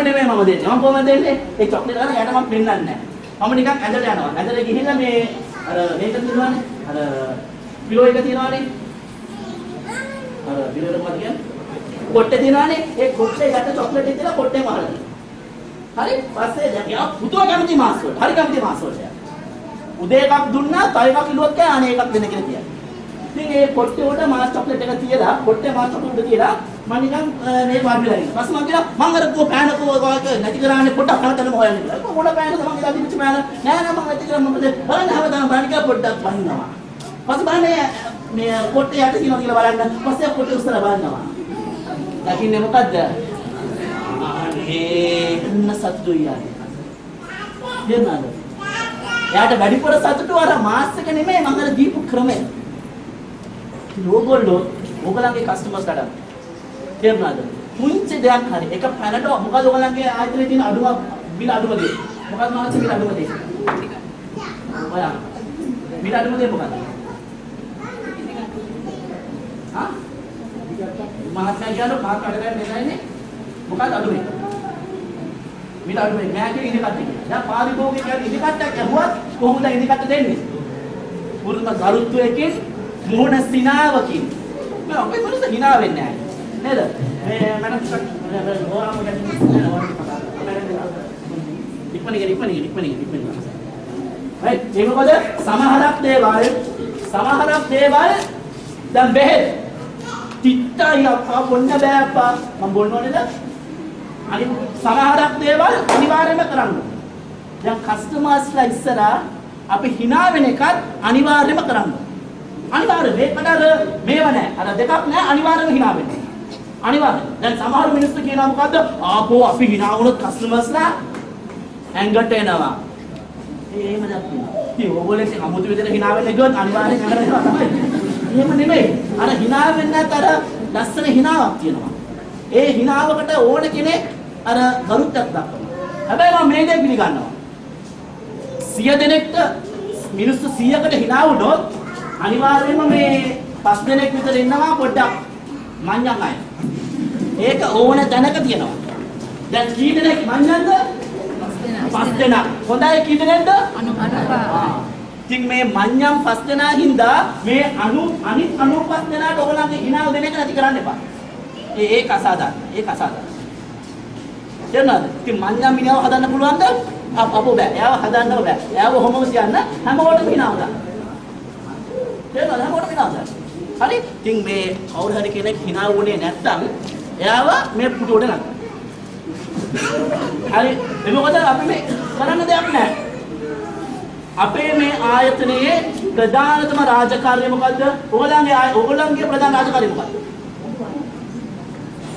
නෙමෙයි මම දෙන්නේ. මම කොහොමද දෙන්නේ? ඒ චොක්ලට් ගන්න යට මම පෙන්නන්නේ නැහැ. මම නිකන් ඇඳලා යනවා. ඇඳලා ගිහිල්ලා මේ අර මේක තියෙනවානේ. අර පිලෝ එක තියෙනවානේ. අර පිලෝ එක මොකද කියන්නේ? කොට්ටේ තියෙනවානේ. ඒ කොට්ටේ යට චොක්ලට් එක තියලා කොට්ටේ වහලා දෙනවා. හරි? පස්සේ දැන් යා පුදුම කැමති මාස් වලට. හරි කැමති මාස් වලට. උදේ එකක් දුන්නා, තව එකක් ඉලුවක් කෑ අනේ එකක් දෙන්න කියලා කියනවා. ඉතින් ඒ කොට්ටේ උඩ මාස් චොක්ලට් එක තියලා, කොට්ටේ මාස් චොක්ලට් උඩ තියලා මම නිකන් මේ වාඩිලා ඉන්නවා. පස්සේ මම කියනවා මම අර කෝ පෑනකෝ නැති කරානේ පොඩ්ඩක් හරතනම හොයන්න කියලා. පොඩ පෑන තමයි ඉලා දිච්ච පෑන. නෑ නෑ මම නැති කරා මොකද? බලන්න හැමදාම බලන්න කියලා පොඩ්ඩක් වහිනවා. පස්සේ බලන්නේ මේ කොට්ටේ යට තියෙනවා කියලා බලන්න. පස්සේ කොට්ටේ උස්සලා බලනවා. දකින්නේ මොකද්ද? අනේ සතුටුයි යානේ. දෙන්නද? එයාට වැඩිපුර සතුටු අර මාස් එක නෙමෙයි මම අර දීපු ක්‍රමය. ඕගොල්ලෝ ඕගලන්ගේ කස්ටමර්ස් කට තේරුණාද? පුංචි දෙයක් හරි එක පැනට මොකද ඕගලන්ගේ ආයතනයේ තියෙන අඩුව බිල අඩුව දෙය. මොකද මාස බිල අඩුව දෙය. ඔයා බිල අඩුව දෙය මොකද? හා? මාසෙන් ගියොත් මාස කඩගෙන දෙනයිනේ. මොකද අඩුවේ? බිල අඩුවේ මෑගේ ඉදි කට්ටිය. දැන් පාරිභෝගික කියන්නේ ඉදි කට්ටක් ඇහුවත් කොහොමද ඉදි කට්ට දෙන්නේ? පුරුම ගරුත්වයකින් මොහොන සිනාවකින්. මම ඔබේ මොනද hina වෙන්නේ නැහැ. නේද? මේ මට ගෝරාම ඉක්මනින්. right ඒක මොකද? සමහරක් දේවල් දැන් බෙහෙත් තිත්තයි අප්පා බොන්න බෑ අප්පා මම බොන්න ඕනේද? අනිත් සමහරක් දේවල් අනිවාර්යයෙන්ම කරන්න ඕනේ. දැන් කස්ටමර්ස්ලා ඉස්සරහා අපි hina වෙන එකත් අනිවාර්යයෙන්ම කරන්න ඕනේ. අනිවාර්යයෙන් මේකට අර මේව නැහැ. අර දෙකක් නැහැ අනිවාර්යයෙන්ම hina වෙන්නේ. අනිවාර්යෙන්. දැන් සමහර මිනිස්සු කියනවා මොකද්ද? ආපෝ අපි hina වුණොත් කස්ටමර්ස්ලා ඇඟට එනවා. එහෙම නැත්නම්. ඉතින් ඕගොල්ලෝ අමුතු විදිහට hina වෙන්න ගියොත් අනිවාර්යෙන් ඇඟට එනවා තමයි. එහෙම නෙමෙයි. අර hina වෙන්නේ නැත් අර ලස්සන hinaවක් තියෙනවා. ඒ hinaවකට ඕන කෙනෙක් අර ගරුත්වයක් දක්වනවා. හැබැයි මම මේ දේ පිළිගන්නවා. 100 දෙනෙක්ට මිනිස්සු 100කට hina වුණොත් අනිවාර්යයෙන්ම මේ 5 දෙනෙක් විතර ඉන්නවා පොඩ්ඩක් මඤ්ඤම් අය. ඒක ඕන තැනක තියෙනවා. දැන් කී දෙනෙක් මඤ්ඤම්ද? 5 දෙනා. හොඳයි කී දෙනෙක්ද? 95. ඉතින් මේ මඤ්ඤම් 5 දෙනා හින්දා මේ අනිත් 95 දෙනාට ඔයගොල්ලන්ගේ hinaව දෙන එක නැති කරන්න එපා. ඒක අසාධාරණ. දැනනද? ඉතින් මඤ්ඤම් මිනිහව හදන්න පුළුවන්ද? අපෝ බෑ. එයාව හදන්නව බෑ. එයාව කොහොමද කියන්න හැමෝටම hinaව ගන්න. දැනනද හැමෝටම hinaව ගන්න. හරි? ඉතින් මේ කවුරු හරි කෙනෙක් hina වුණේ නැත්නම් එයාව මේ පුටුවට නගන්න. හරි? එතකොට අපි මේ කරන්න දෙයක් නැහැ. අපේ මේ ආයතනයේ ප්‍රධානතම රාජකාරිය මොකද්ද? ඕගොල්ලන්ගේ ප්‍රධාන රාජකාරිය මොකද්ද?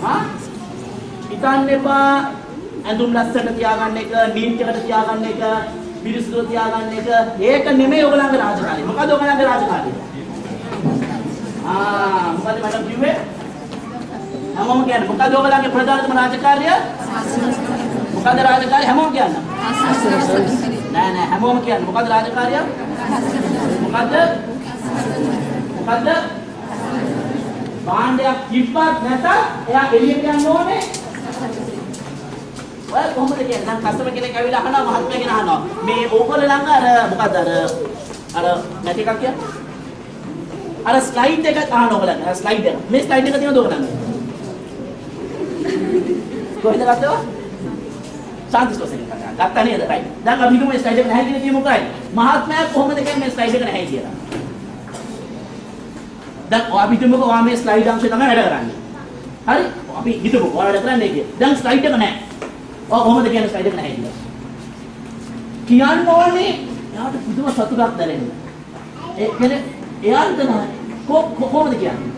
හා? හිතන්න එපා ඇඳුම් ලස්සනට තියාගන්න එක, නීට් එකට තියාගන්න එක, පිරිසිදුව තියාගන්න එක. ඒක නෙමෙයි ඕගොල්ලන්ගේ රාජකාරිය. මොකද්ද ඕගොල්ලන්ගේ රාජකාරිය? මොකද්ද මට කිව්වේ? හැමෝම කියන්නේ මොකද්ද ඕගොල්ලන්ගේ ප්‍රධානතම රාජකාරිය? මොකද්ද රාජකාරිය හැමෝම කියන්නේ? නෑ හැමෝම කියන්නේ මොකද්ද රාජකාරිය? මොකද්ද? භාණ්ඩයක් කිව්වත් නැත එයා එළියට යන්න ඕනේ. ඔය කොහොමද කියන්නේ? නම් කස්ටමර් කෙනෙක් ඇවිල්ලා අහනවා මහත්මයා කෙනා අහනවා. මේ ඕගොල්ලෝ ළඟ අර මොකද්ද අර නැති එකක් කියන්නේ? අර ස්ලයිඩ් එක අහනවා ඔයගොල්ලන්. අර ස්ලයිඩ් එක. මේ ස්ලයිඩ් එක තියෙනවද ඔයගොල්ලන්? කොහෙද ගත්තව? සාන්තිස්කෝසෙන් ගත්තා නේද? රයිට්. දැන් අපි හිතමු මේ ස්ලයිඩ් එක නැහැ කියලා කියමු කොහයි. මහත්මයා කොහොමද කියන්නේ මේ ස්ලයිඩ් එක නැහැ කියලා? දැන් අපි හිතමුකෝ ඔයා මේ ස්ලයිඩ් අංශය තමයි වැඩ කරන්නේ. හරි? අපි හිතමුකෝ ඔයා වැඩ කරන්නේ කියලා. දැන් ස්ලයිඩ් එක නැහැ. ඔයා කොහොමද කියන්නේ ස්ලයිඩ් එක නැහැ කියලා? කියන්න ඕනේ එයාට පුදුම සතුටක් දැනෙන්න. ඒ කියන්නේ එයාට නෑ කොහොමද කියන්නේ?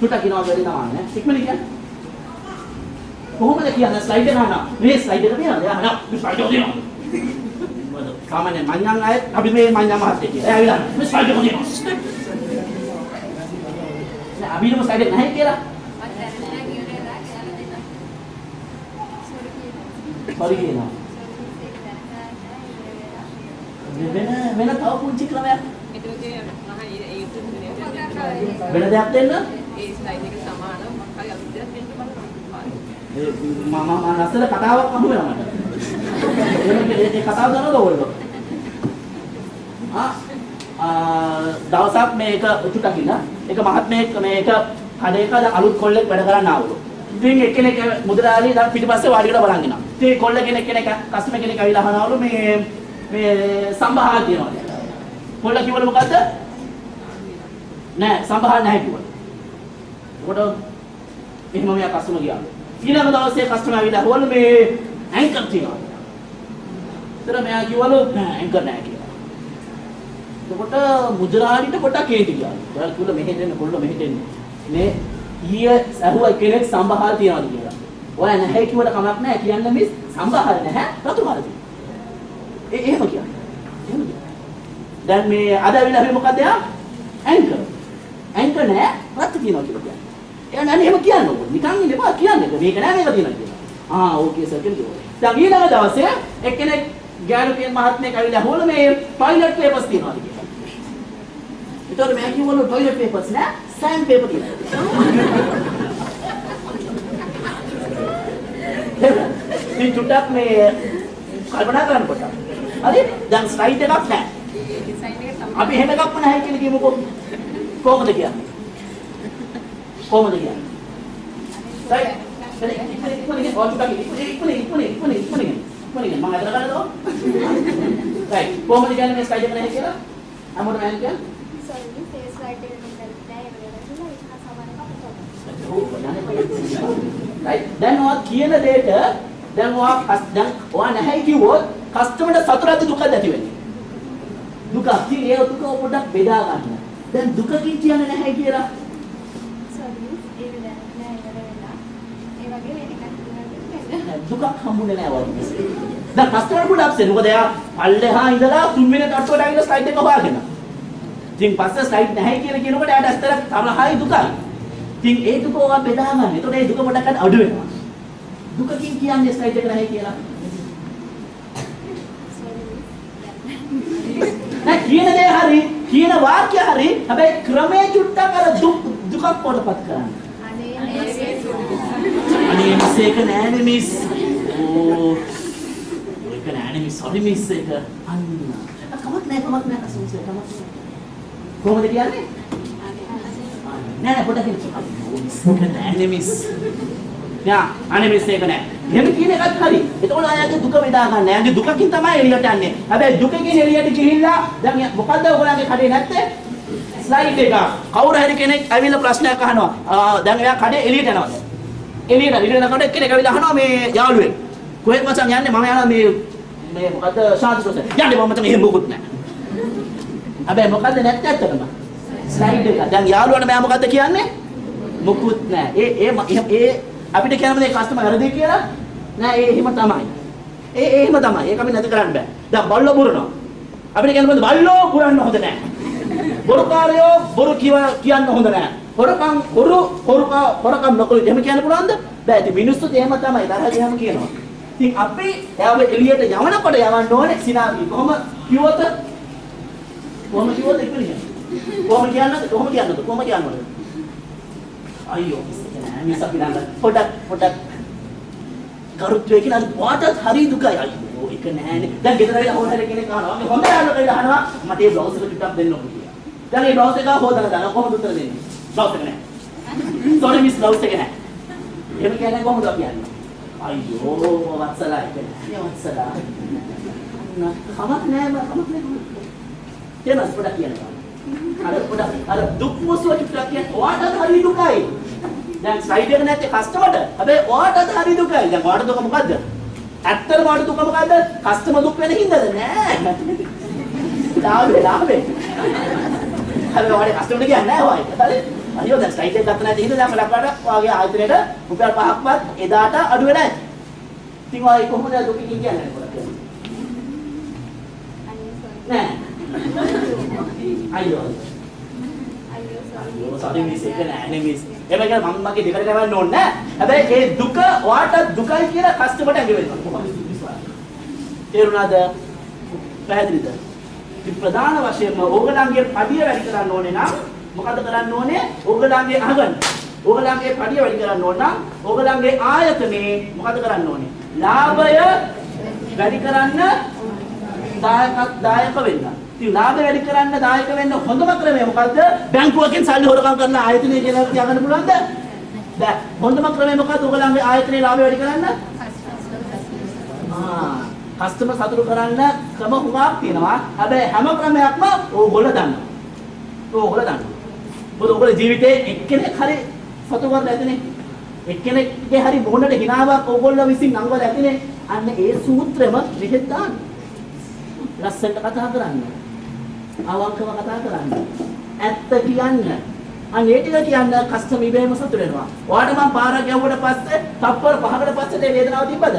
පුතා කියනවා වැඩි තමයි නේ. ඉක්මනින් කියන්නේ. කොහොමද කියන්නේ ස්ලයිඩ් එක නානවා. මේ ස්ලයිඩ් එක තියනද? එයා නා මේ ස්ලයිඩ් එක තියනවා. මොකද සාමාන්‍යයෙන් මඤ්ඤම් අය අපි මේ මඤ්ඤම් මහත්තයෙක් කියලා. එයා ඇවිල්ලා මේ ස්ලයිඩ් එක තියනවා. නෑ අභිනව ස්ලයිඩ් එක නැහැ කියලා. සෝරි කියනවා. වෙන තව පුංචි ක්‍රමයක්. වෙන දෙයක් දෙන්න? ඒ ස්ලයිඩ් එක සමානව මොකක්ද අපි දෙයක් දෙන්න බලන්න. මම අසල කතාවක් අහු වෙනවා මට. ඒ කතාව දන්නවද ඔයගොල්ලෝ? දවසක් මේක උතුටක් ඉන්න. ඒක මහත්මයෙක් මේක කඩේක අලුත් කොල්ලෙක් වැඩ කරන්න ආවලු. ඉතින් එක්කෙනෙක් මුදලාලි දැන් පිටිපස්සේ වාඩිලා බලන් ඉන්නවා. ඉතින් කොල්ල කෙනෙක් කස්ටමර් කෙනෙක් ඇවිල්ලා අහනවලු මේ සම්භාහල් තියනවාද? කොල්ල කිව්වලු මොකද්ද? නෑ සම්භාහල් නැහැ කිව්වලු. ඒකට එහෙම මෙයා කස්ටමර් ගියා. ඊළඟ දවසේ කස්ටමර් ඇවිල්ලා අහවලු මේ ඇන්කර් තියනවාද? ඒතර මෙයා කිව්වලු නෑ ඇන්කර් නෑ කියලා. එතකොට මුදලාලිට පොඩක් කේන්ති ගියා. ඔයාලා කිව්වල මෙහෙට එන්න කොල්ල මෙහෙට එන්න. මේ ඊයේ ඇහුවා කෙනෙක් සම්භාහල් තියනවාද කියලා. ඔයා නැහැ කිව්වට කමක් නැහැ කියන්න මිස් සම්භාහල් නැහැ රතු කාලේ තියෙනවා. එහෙම කියන්නේ. එහෙම කියන්නේ. දැන් මේ අද ඇවිල්ලා අපි මොකද යා? ඇන්කර්. ඇන්කර් නෑ රතු තියනවා කියලා කියන්නේ. ඒ නෑ එහෙම කියන්න ඕනේ. නිකන් ඉන්න එපා කියන්නේ. මේක නෑ මේක තියෙනවා කියලා. ඕකේ සර් කියලා. දැන් ඊළඟ දවසේ එක්කෙනෙක් ගෑනු කියන මහත්මයෙක් ඇවිල්ලා හොල මේ ටොයිලට් පේපර්ස් තියනවාද කියලා. ඒතකොට මම කිව්වලු ටොයිලට් පේපර්ස් නෑ සෑන්ඩ් පේපර් තියෙනවා. ඉතින් චුට්ටක් මේ කල්පනා කරන්න කොට. හරි? දැන් ස්ලයිඩ් එකක් නැහැ. අපි එහෙම එකක්ම නැහැ කියලා කියමුකෝ. කොහොමද කියන්නේ? කොහොමද කියන්නේ? රයිට්. ඉක්මනින් ඔච්චරක් ඉක්මනින් මම අදලා ගන්නද? රයිට්. කොහොමද කියන්නේ මේ ස්ලයිඩ් එක නැහැ කියලා? අමුඩ මම කියන්නේ? සෝරි මේ ස්ලයිඩ් එක නැහැ රයිට්. දැන් ඔයා කියන දෙයට දැන් ඔයා නැහැ කිව්වොත් කස්ටමර්ට සතුටද දුකද ඇති වෙන්නේ? දුක. ඉතින් ඒ දුක පොඩ්ඩක් බෙදා ගන්න. දැන් දුකකින් කියන්නේ නැහැ කියලා. සෝරි ඒක නෑ වෙලා. ඒ වගේ වෙන එකක් තුනක් දුකක් හම්බුනේ නෑ වගේ. දැන් කස්ටමර් පොඩ්ඩක් අප්සෙට්. මොකද එයා පල්ලෙහා ඉඳලා 3 වෙනි තට්ටුවට ආවිලා ස්ලයිඩ් එක හොයාගෙන. ඉතින් පස්සේ ස්ලයිඩ් නැහැ කියලා කියනකොට එයාට ඇත්තට තමයි දුකයි. ඉතින් ඒ දුක ඔයා බෙදා ගන්න. එතකොට ඒ දුක පොඩ්ඩක් අඩු වෙනවා. දුකකින් කියන්නේ ස්ලයිඩ් එක නැහැ කියලා. නෑ කියන දේ හරි, කියන වාක්‍ය හරි. හැබැයි ක්‍රමයේ චුට්ටක් අර දුකක් පොඩපත් කරන්න. අනේ මිස් එක නෑනේ මිස්. ඒක නෑනේ මිස්. සෝරි මිස් එක. අන්න. කමක් නෑ අසුන්සේ කමක් නෑ. කොහොමද කියන්නේ? නෑ පොඩ්ඩක් ඉන්න. නෑනේ මිස්. යා අනේ මිස් එක නෑ. එහෙම කියන එකත් හරි. එතකොට ආයගේ දුක බෙදා ගන්න. ආයගේ දුකකින් තමයි එළියට යන්නේ. හැබැයි දුකකින් එළියට ගිහිල්ලා දැන් මොකද්ද ඔයගොල්ලන්ගේ කඩේ නැත්තේ? ස්ලයිඩ් එක. කවුරු හරි කෙනෙක් ඇවිල්ලා ප්‍රශ්නයක් අහනවා. දැන් එයා කඩේ එළියට යනවා. එළියට යනකොට එක්කෙනෙක් ඇවිල්ලා අහනවා මේ යාළුවෙක්. කොහෙද මචං යන්නේ? මම යනවා මේ මොකද්ද ශාන්ති සොසයි. යන්නේ මම මචං එහෙම මොකුත් නෑ. හැබැයි මොකද්ද නැත්තේ ඇත්තටම? ස්ලයිඩ් එක. දැන් යාළුවනේ මම මොකද්ද කියන්නේ? මොකුත් නෑ. ඒ අපිට කියනම මේ කස්ටමර් වැරදි කියලා නෑ එහෙම තමයි. එහෙම තමයි. ඒක අපි නැති කරන්න බෑ. දැන් බල්ලෝ බුරනවා. අපිට කියනම බල්ලෝ බුරන්න හොඳ නෑ. බොරුකාරයෝ බොරු කියන්න හොඳ නෑ. හොරකම් නොකළොත් එහෙම කියන්න පුළුවන්ද? බෑ. ඉතින් මිනිස්සුත් එහෙම තමයි. තරහ ගියාම කියනවා. ඉතින් අපි එයාව එළියට යවනකොට යවන්න ඕනේ සිනාවි. කොහොම කිව්වොත් ඉක්මනින්. කොහොම කියන්නද? අයියෝ මිස් අපි නංග පොඩක් කරුත්වයේ කියන වාටත් හරි දුකයි අයියෝ ඒක නෑනේ දැන් ගෙදර වෙලා හොරහැර කෙනෙක් අහනවා මේ හොඳ යාළුවා කියලා අහනවා මට මේ බ්ලවුස් එක ටිකක් දෙන්න ඕනේ කියලා දැන් මේ බ්ලවුස් එක හොදලා දානවා කොහොමද උත්තර දෙන්නේ බ්ලවුස් එක නෑ සෝරි මිස් බ්ලවුස් එක නෑ එහෙම කියන්නේ කොහොමද අපි යන්නේ අයියෝ වත්සලා ඒක නෑ වත්සලා කමක් නෑ තේමස් පොඩක් කියනවා අර දුක් මොසුව ටිකක් කියන්නේ ඔයාට හරි දුකයි දැන් ස්ලයිඩ් එක නැත්තේ කස්ටමර්ට. හැබැයි ඔයාටත් හරි දුකයි. දැන් ඔයාට දුක මොකද්ද? ඇත්තටම ඔයාට දුක මොකද්ද? කස්ටමර් දුක් වෙන හින්දාද? නෑ. ලාභේ. හැබැයි ඔයාට කස්ටමර්ට කියන්නේ නෑ ඔයා ඒක. හරි? අයියෝ දැන් ස්ලයිඩ් එක ගත්ත නැති හින්දා දැන් ලක්වට ඔයාගේ ආයතනයේට රුපියල් 5ක්වත් එදාට අඩු වෙලා නැහැ. ඉතින් ඔයා කොහොමද දුකකින් කියන්නේ පොඩක් කියන්න. නෑ. අයියෝ සෝරි මිස් එක නෑනේ මිස්. එහෙම කියලා මම මගේ දෙකට ගවන්න ඕනේ නෑ. හැබැයි ඒ දුක ඔයාට දුකයි කියලා කස්ටමර්ට ඇඟ වෙනවා. කොහොමද විශ්වාස? තේරුණාද? පැහැදිලිද? ඉතින් ප්‍රධාන වශයෙන්ම ඕගලන්ගේ පඩිය වැඩි කරන්න ඕනේ නම් මොකද කරන්න ඕනේ? ඕගලන්ගේ අහගන්න. ඕගලන්ගේ පඩිය වැඩි කරන්න ඕන නම් ඕගලන්ගේ ආයතනේ මොකද කරන්න ඕනේ? ලාභය වැඩි කරන්න දායක වෙන්න. ඉතින් ලාභය වැඩි කරන්න දායක වෙන්න හොඳම ක්‍රමය මොකද්ද? බැංකුවකින් සල්ලි හොරකම් කරලා ආයතනය කියලා තියාගන්න පුළුවන්ද? බෑ. හොඳම ක්‍රමය මොකද්ද? ඕගලන්ගේ ආයතනයේ ලාභය වැඩි කරන්න? කස්ටමර් සතුටු කරන්න ක්‍රම හුඟක් තියෙනවා. හැබැයි හැම ක්‍රමයක්ම ඕගොල්ලෝ දන්නවා. ඕගොල්ලෝ දන්නවා. මොකද ඕගොල්ලෝ ජීවිතේ එක්කෙනෙක් හරි සතුටු කරලා ඇතිනේ. එක්කෙනෙක්ගේ හරි මොහොනට හිනාවක් ඕගොල්ලෝ විසින් නංගවලා ඇතිනේ. අන්න ඒ සූත්‍රෙම මෙහෙත් දාන්න. ලස්සනට කතා කරන්න. අවංකව කතා කරන්න. ඇත්ත කියන්න. අන්න ඒ ටික කියන්න කස්ටමර් ඉබේම සතුටු වෙනවා. ඔයාට මම පාරක් යවුවට පස්සේ තප්පර 5කට පස්සේ ඒ වේදනාව තිබ්බද?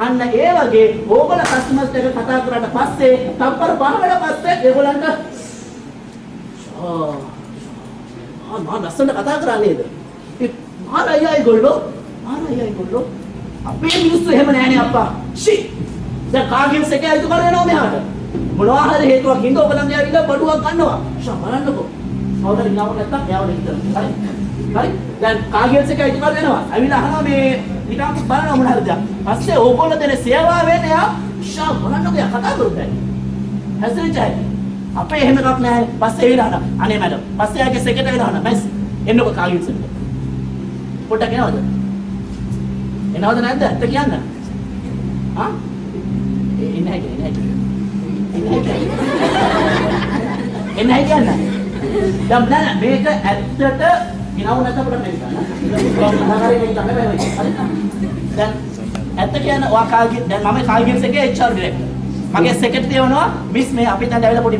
අන්න ඒ වගේ ඕගොල්ලෝ කස්ටමර්ස් එක්ක කතා කරාට පස්සේ තප්පර 5කට පස්සේ ඒගොල්ලන්ට මම ලස්සනට කතා කරා නේද? මාරයි අයගොල්ලෝ අපේ මිනිස්සු එහෙම නෑනේ අප්පා. ෂි. දැන් කාගෙන්ස් එකේ අයිතු කරනවා මෙහාට. මොනවා හරි හේතුවක් හින්දා ඔයගලන්ගේ ඇවිල්ලා බඩුවක් ගන්නවා. ෂා බලන්නකෝ. කවුරුද ඉන්නව නැත්තම් එයාව හිතන්න. හරි. දැන් කාගෙන්ස් එකේ අයිතු කරනවා. ඇවිල්ලා අහනවා මේ නිකන් බලනවා මොන හරිද? පස්සේ ඕගොල්ලෝ දෙන සේවාවෙන් එයා ෂා බලන්නකෝ එයා කතා කරුද්දයි. හැසිරෙච්චයි. අපේ එහෙම එකක් නෑ. පස්සේ එවිලා අහනවා. අනේ මැඩම්. පස්සේ ආගේ සෙක්‍රටරි අහනවා. මැස් එන්නකෝ කාගෙන්ස් එකට. පොඩ්ඩක් එනවද? එනවද නැද්ද? ඇත්ත කියන්න. හා? එන්නේ කියන්න. දැන් නෑ මේක ඇත්තට ගිනව නැත අපිට මේක නෑ. දැන් ඇත්ත කියන්න ඔයා කාගේ දැන් මම කාගේස් එකේ HR ඩිරෙක්ටර්. මගේ සෙක්‍රටරි වෙනවා මිස් මේ අපිට දැන් ඇවිල්ලා පොඩි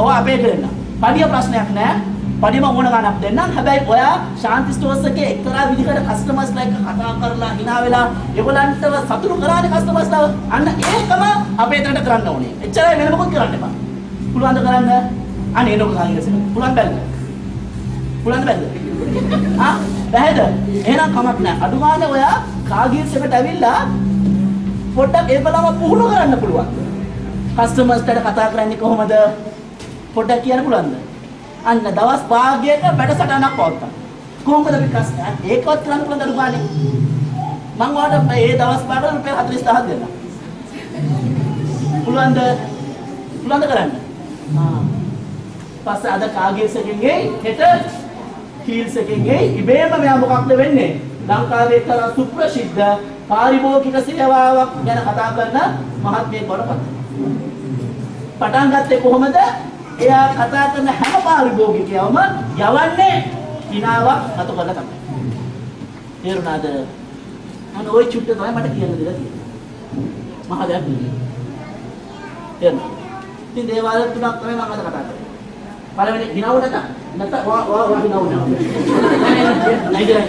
ඔයා අපේ දෙන්න. පඩිය ප්‍රශ්නයක් නෑ. පඩිම ඕන ගණක් දෙන්නම්. හැබැයි ඔයා ශාන්ති ස්ටෝර්ස් එකේ එක්තරා විදිහකට කස්ටමර්ස්ලා එක්ක කතා කරලා hina වෙලා ඒගොල්ලන්ටව සතුටු කරානේ කස්ටමර්ස්ලා. අන්න ඒකම අපේ දෙන්නට කරන්න ඕනේ. එච්චරයි වෙන මොකද කරන්න එපා. පුළුවන්ද කරන්න? අනේ එනකො කාගෙස් එක. පුළුවන් බැලුද? පුළුවන්ද බැලුද? බැහැද? එහෙනම් කමක් නැහැ. අඩු ගානේ ඔයා කාගෙස් එකට ඇවිල්ලා පොඩ්ඩක් ඒකලම පුහුණු කරන්න පුළුවන්. කස්ටමර්ස්ට කතා කරන්නේ කොහොමද? පොඩ්ඩක් කියන්න පුළුවන්ද? අන්න දවස් භාගයක වැඩසටහනක් පවත්තා. කොහොමද අපි ඒකවත් කරන්න පුළුවන් දරු ගානේ. මම ඔයාලට මේ දවස් භාගවල රුපියල් 40000ක් දෙන්නම්. පුළුවන්ද? පුළුවන්ද කරන්න? පස්සේ අද කාගෙස් එකෙන් ගෙයි හෙට කීල්ස් එකෙන් ගෙයි ඉබේම මෙයා මොකක්ද වෙන්නේ? ලංකාවේ කරන සුප්‍රසිද්ධ පාරිභෝගික සේවාවක් ගැන කතා කරන මහත්මයෙක් වඩපත්. පටන් ගත්තේ කොහොමද? එයා කතා කරන හැම පාරිභෝගිකයවම යවන්නේ හිනාවක් අත කරලා තමයි. තේරුණාද? අන්න ওই චුට්ට තමයි මට කියන්න දෙලා තියෙන්නේ. මහ දෙයක් නෙවෙයි. තේරුණා? ඉතින් දේවාල තුනක් තමයි මම අද කතා කරන්නේ. පළවෙනි හිනාව නැත්නම් වා හිනාව නෑ.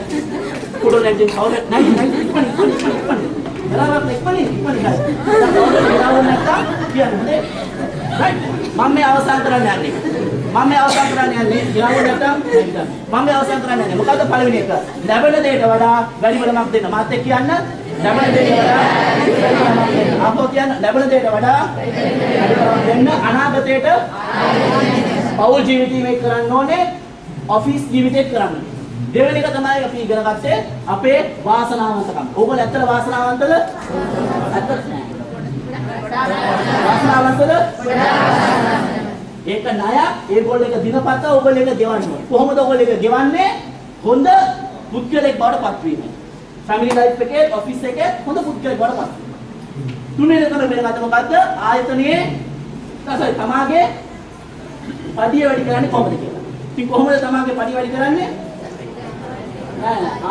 පුඩු නැන්ජින් කවුරුත් නෑ ඉක්මනින්. බලාවක් ඉක්මනින්. හිනාව නැත්නම් කියන්නේ right මම මේ අවසන් කරන්න යන්නේ ගිරාව නැත්නම් මම මේ අවසන් කරන්න යන්නේ මොකද්ද පළවෙනි එක ලැබෙන දෙයට වඩා වැඩි බලමක් දෙන්න මාත් එක්ක කියන්න ලැබෙන දෙයට වඩා අපෝ කියන්න ලැබෙන දෙයට වඩා දෙන්න අනාගතයට පෞල් ජීවිතය මේක කරන්න ඕනේ ඔෆිස් ජීවිතේත් කරන්න දෙවෙනි එක තමයි අපි ඉගෙන ගත්තේ අපේ වාසනාවන්තකම් ඕගොල්ලෝ ඇත්තට වාසනාවන්තද ඇත්තට නෑ වාසනාවන්තද? ඒක ණය ඒගොල්ලෝ එක දිනපතා ඕගොල්ලෝ එක ගෙවන්නේ. කොහොමද ඕගොල්ලෝ එක ගෙවන්නේ? හොඳ පුද්ගලෙක් බවට පත් වීම. ෆැමිලි ලයිෆ් එකේ, ඔෆිස් එකේ හොඳ පුද්ගලෙක් බවට පත් වීම. තුන්වෙනි එක වෙන ගත මොකද්ද? ආයතනයේ තමාගේ පඩිය වැඩි කරන්නේ කොහොමද කියලා. ඉතින් කොහොමද තමාගේ පඩිය වැඩි කරන්නේ?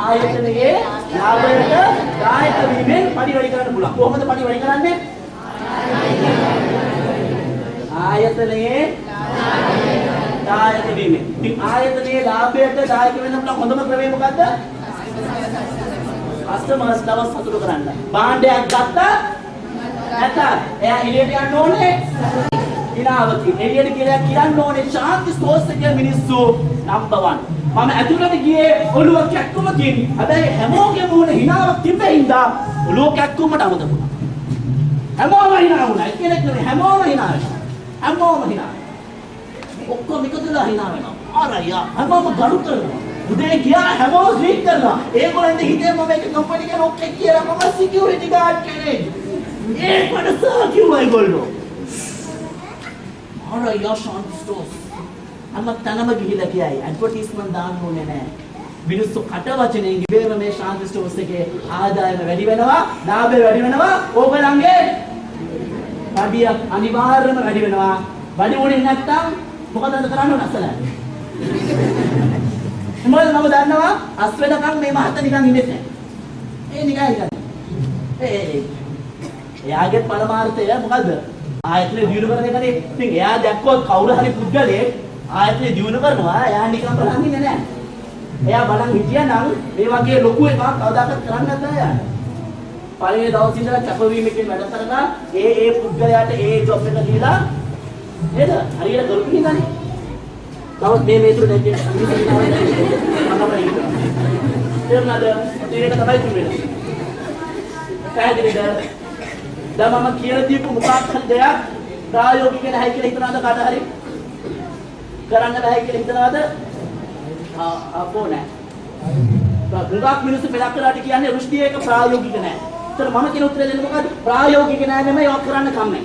ආයතනයේ ලාභයට දායක වීමෙන් පඩිය වැඩි කරන්න පුළුවන්. කොහොමද පඩිය වැඩි කරන්නේ? ආයතනයේ දායක වීමෙන්. ඉතින් ආයතනයේ ලාභයට දායක වෙන්න පුළුවන් හොඳම ක්‍රමය මොකද්ද? කස්ටමර්ස් දවස් සතුටු කරන්න. භාණ්ඩයක් ගත්තා නැත්නම් එයා එළියට යන්න ඕනේ. ඉනාවති එළියට කියලා කියන්න ඕනේ ශාන්ති ස්ටෝර්ස් එකේ මිනිස්සු නම්බර් 1. මම ඇතුළට ගියේ ඔළුව කැක්කුමකින්. හැබැයි හැමෝගෙම වුණ හිනාවක් තිබෙහිඳා ඔළුව කැක්කුමට අමතක වුණා. හැමෝම hina වුණා. එක්කෙනෙක් නෙවෙයි හැමෝම hina වෙනවා. හැමෝම hina. ඔක්කොම එකතුලා hina වෙනවා. ආරයා හැමෝම ගරු කරනවා. උදේ ගියා හැමෝම ස්ලීප් කරනවා. ඒගොල්ලන්ට හිතේ මම එක කම්පැනි එකේ ඔක්කේ කියලා මම සිකියුරිටි ගාඩ් කෙනෙක්. ඒ මනසා කිව්වා ඒගොල්ලෝ. අර යෂාන් ස්ටෝස්. අම්ම තනම ගිහිලා කියයි ඇඩ්වර්ටයිස්මන්ට් දාන්න ඕනේ නැහැ. මිනිස්සු කට වචනේ ඉබේම මේ ශාන්ති ස්ටෝර්ස් එකේ ආදායම වැඩි වෙනවා, ලාභය වැඩි වෙනවා. ඕගලන්ගේ පඩියක් අනිවාර්යයෙන්ම වැඩි වෙනවා. වැඩි වුණේ නැත්නම් මොකද කරන්න ඕන අසලයි. මොකද මම දන්නවා අස්වැදකම් මේ මහත්ත නිකන් ඉන්නේ නැහැ. ඒ නිකන් ඉන්නේ. එයාගේ පරමාර්ථය මොකද්ද? ආයතන දියුණු කරන එකනේ. ඉතින් එයා දැක්කොත් කවුරු හරි පුද්ගලයෙක් ආයතන දියුණු කරනවා එයා නිකන් බලන් ඉන්නේ නැහැ. එයා බලන් හිටියනම් මේ වගේ ලොකු එකක් කවදාකවත් කරන්න නැහැ යාට. පළවෙනි දවස් ඉඳලා කැපවීමකින් වැඩ කරලා ඒ පුද්ගලයාට ඒ ජොබ් එක දීලා නේද? හරියට කරපු හින්දානේ. තවත් මේ තුරු දැක්කේ එන්නද ඒක තමයි කිව්වේ. පැහැදිලිද? දැන් මම කියලා දීපු මොකක්ද දෙයක් ප්‍රායෝගික නැහැ කියලා හිතනවාද කාට හරි? කරන්න බෑ කියලා හිතනවාද? අපෝ නෑ. ගොඩක් මිනිස්සු මෙලක් කරාට කියන්නේ රුෂ්ටි එක ප්‍රායෝගික නෑ. ඒතර මම කියන උත්තරය දෙන්නේ මොකද්ද? ප්‍රායෝගික නෑ නෙමෙයි ඔක් කරන්න කම්මයි.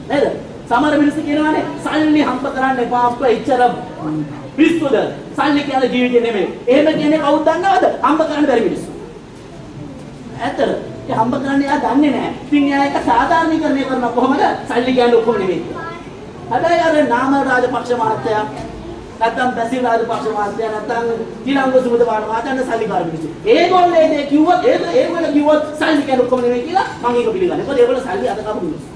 නේද? සමහර මිනිස්සු කියනවානේ සල්ලි හම්බ කරන්න එපා අප්පා ඉච්චර පිස්සුද? සල්ලි කියලා ජීවිතේ නෙමෙයි. එහෙම කියන්නේ කවුද දන්නවද? හම්බ කරන්න බැරි මිනිස්සු. ඇත්තද? ඒ හම්බ කරන්න එයා දන්නේ නැහැ. ඉතින් එයා ඒක සාධාරණීකරණය කරන කොහොමද? සල්ලි කියන්නේ ඔක්කොම නෙමෙයි. හැබැයි අර නාම රාජපක්ෂ මහත්තයා නැත්නම් බැසිල් රාජපක්ෂ මහත්තයා නැත්නම් ඊළඟ සුමුද වාණ මහත්තයා සල්ලිකාර මිනිස්සු. ඒගොල්ලෝ ඒ කිව්වොත් ඒගොල්ලෝ කිව්වොත් සල්ලි කියන්නේ ඔක්කොම නෙමෙයි කියලා මම ඒක පිළිගන්නේ. මොකද ඒගොල්ලෝ සල්ලි අත කපු මිනිස්සු.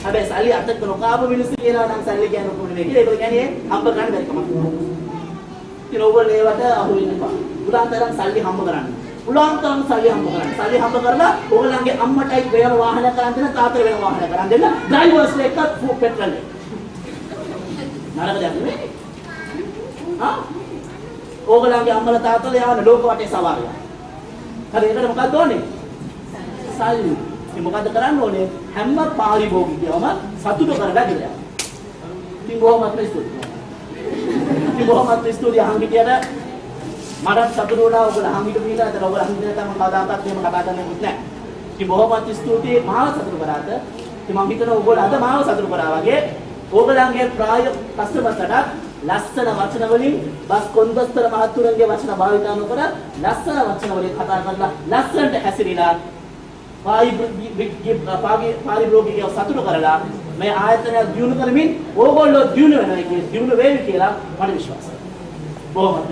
හැබැයි සල්ලි අත නොකාපු මිනිස්සු කියනවා නම් සල්ලි කියන්නේ ඔක්කොම නෙමෙයි කියලා. ඒගොල්ලෝ කියන්නේ හම්බ කරන්න බැරි කමක්. ඉතින් ඕගොල්ලෝ ඒවට අහු වෙන්න එපා. උදාහරණයක් සල්ලි හම්බ කරන්න. උලාන්තරම් සල්ලි හම්බ කරන්න. සල්ලි හම්බ කරලා ඕගොල්ලන්ගේ අම්මටයි වෙනම වාහන කරන් දෙන්න, තාත්තට වෙනම වාහන කරන් දෙන්න. ඩ්‍රයිවර්ස්ලා එක්ක පෙට්‍රල් එක. නරක දෙයක් නෙමෙයි. ඕගොල්ලන්ගේ අම්මලා තාත්තලා යවන ලෝක වටේ සවාරිය. හරි ඒකට මොකක්ද ඕනේ? සල්ලි. ඉතින් මොකද්ද කරන්න ඕනේ? හැම පාරිභෝගිකයම සතුට කරලා ගියා. ඉතින් බොහොමත් ස්තුතියි. ඉතින් බොහොමත් ස්තුතියි අහංගිටියට මටත් සතුටු වුණා ඔයගොල්ලෝ අහංගිට පිළිලා අතන ඔයගොල්ලෝ අහංගිට තමයි කවදාකවත් එහෙම කතා කරන්නේ නැහැ. ඉතින් බොහොමත් ස්තුතියි මාව සතුටු කරාට. ඉතින් මම හිතනවා ඔයගොල්ලෝ අද මාව සතුටු කරා වගේ ඕගලන්ගේ ප්‍රායෝගික කස්ටමර්ස්ලට ලස්සන වචන වලින් බස් කොන්දස්තර මහතුරුන්ගේ වචන භාවිතා නොකර ලස්සන වචන වලින් කතා කරලා ලස්සනට හැසිරීලා පාරිභෝගිකයව සතුටු කරලා මේ ආයතනය දියුණු කරමින් ඕගොල්ලෝ දියුණු වෙනවා කියලා දියුණු වෙවි කියලා මට විශ්වාසයි. බොහොමත්